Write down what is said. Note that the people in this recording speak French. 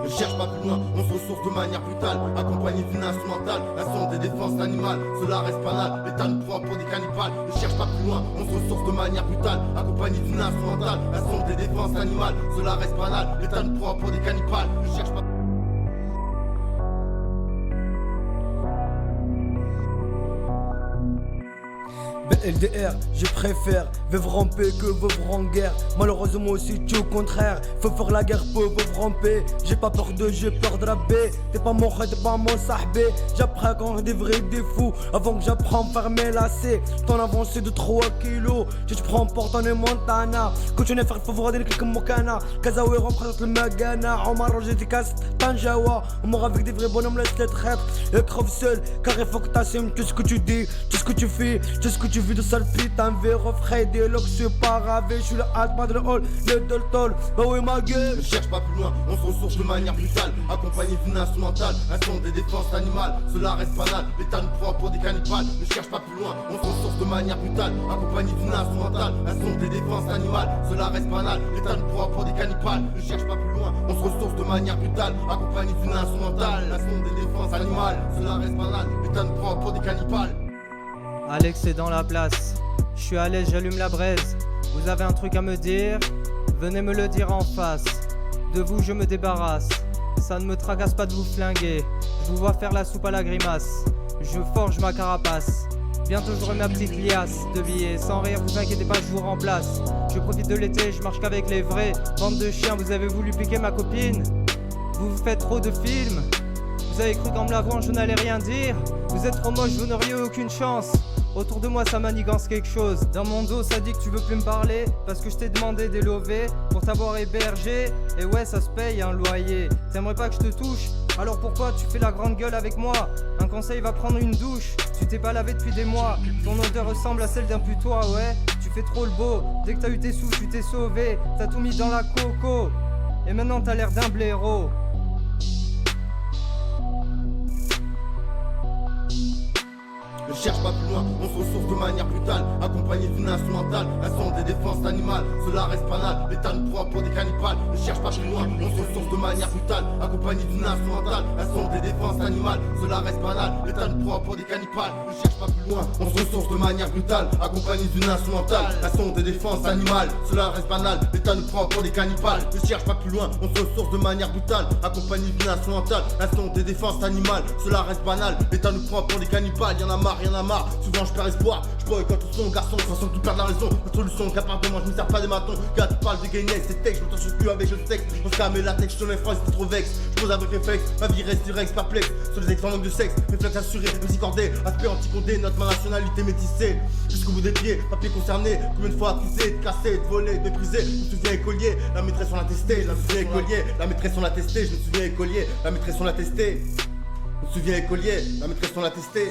Ne cherche pas plus loin, on se ressource de manière brutale, accompagné d'une instrumentale, un son des défenses animales, cela reste banal, l'État nous prend pour des cannibales. Ne cherche pas plus loin, on se ressource de manière brutale, accompagné d'une instrumentale, un son des défenses animales, cela reste banal, l'État nous prend pour des cannibales. Ne cherche pas. LDR, je préfère vivre en paix que vivre en guerre. Malheureusement aussi tu au contraire, faut faire la guerre pour vivre en paix. J'ai pas peur de, j'ai peur de la paix. T'es pas mon frère, t'es pas mon sahbé. J'apprends quand des vrais des fous, avant que j'apprends à faire mes lacets. T'en avancé de 3 kilos, je te prends pour ton Montana. Continue à faire faut voir des clics comme Mokana. Kazaoui représente le Magana. Omar Roger décasse Tanjawa. On mort avec des vrais bonhommes, laisse les traîtres. Et crève seul, car il faut que t'assumes tout ce que tu dis, tout ce que tu fais, tout ce que tu vis de sale putain, véro frais, des locks, je suis pas ravé, je suis le alt, pas de le hall, le doltol, bah oui ma gueule. Ne cherche pas plus loin, on se ressource de manière brutale, accompagné d'une instrumentale, un son des défenses animales, cela reste banal, l'État nous prend pour des cannibales. Ne cherche pas plus loin, on se ressource de manière brutale, accompagné d'une instrumentale, un son des défenses animales, cela reste banal, l'État nous prend pour des cannibales. Ne cherche pas plus loin, on se ressource de manière brutale, accompagné d'une instrumentale, un son des défenses animales, cela reste banal, l'État nous prend pour des cannibales. Alex est dans la place, je suis à l'aise, j'allume la braise. Vous avez un truc à me dire? Venez me le dire en face. De vous je me débarrasse, ça ne me tracasse pas de vous flinguer. Je vous vois faire la soupe à la grimace, je forge ma carapace. Bientôt j'aurai ma petite liasse de billets. Sans rire, vous inquiétez pas, je vous remplace. Je profite de l'été, je marche qu'avec les vrais. Bande de chiens, vous avez voulu piquer ma copine. Vous vous faites trop de films. Vous avez cru qu'en me l'avouant je n'allais rien dire. Vous êtes trop moche, vous n'auriez aucune chance. Autour de moi ça manigance quelque chose. Dans mon dos ça dit que tu veux plus me parler, parce que je t'ai demandé des lovés pour t'avoir hébergé. Et ouais ça se paye un loyer. T'aimerais pas que je te touche? Alors pourquoi tu fais la grande gueule avec moi? Un conseil, va prendre une douche. Tu t'es pas lavé depuis des mois. Ton odeur ressemble à celle d'un putois, ouais. Tu fais trop le beau. Dès que t'as eu tes sous tu t'es sauvé. T'as tout mis dans la coco. Et maintenant t'as l'air d'un blaireau. Ne cherche pas plus loin, on se ressource de manière brutale, accompagné d'une instrumentale, un son des défenses animales, cela reste banal, l'État nous prend pour des cannibales. Ne cherche pas plus loin, on se ressource de manière brutale, accompagné d'une instrumentale, un son des défenses animales, cela reste banal, l'État nous prend pour des cannibales. Ne cherche pas plus loin, on se ressource de manière brutale, accompagné d'une instrumentale, un son des défenses animales, cela reste banal, l'État nous prend pour des cannibales. Ne cherche pas plus loin, on se ressource de manière brutale, accompagné d'une instrumentale, un son des défenses animales, cela reste banal, l'État nous prend pour des cannibales. Y'en a marre, souvent je perds espoir, je boycotte tout son garçon, sans que tu perds la raison. La solution qu'à de moi, je me sers pas des matons. Gars, tu parles de gainer, c'est texte, je m'entends sur le cul avec le sexe. On se calme la tête, je te mets froid, c'est trop vexe. Je pose avec réflexe, ma vie reste direct, perplexe. Sur les ex en manque de sexe, réflexe assuré, musique cordée, aspect anti-condé, notre nationalité métissée. Jusqu'au bout des pieds, papier concerné, combien de fois accusé, de casser, de voler, de briser. Je me souviens écolier, la maîtresse on l'a testé, je me souviens écolier, la maîtresse on l'a testé, je me souviens écolier, la maîtresse on l'a testé. Je me souviens écolier, la maîtresse on l'a testé.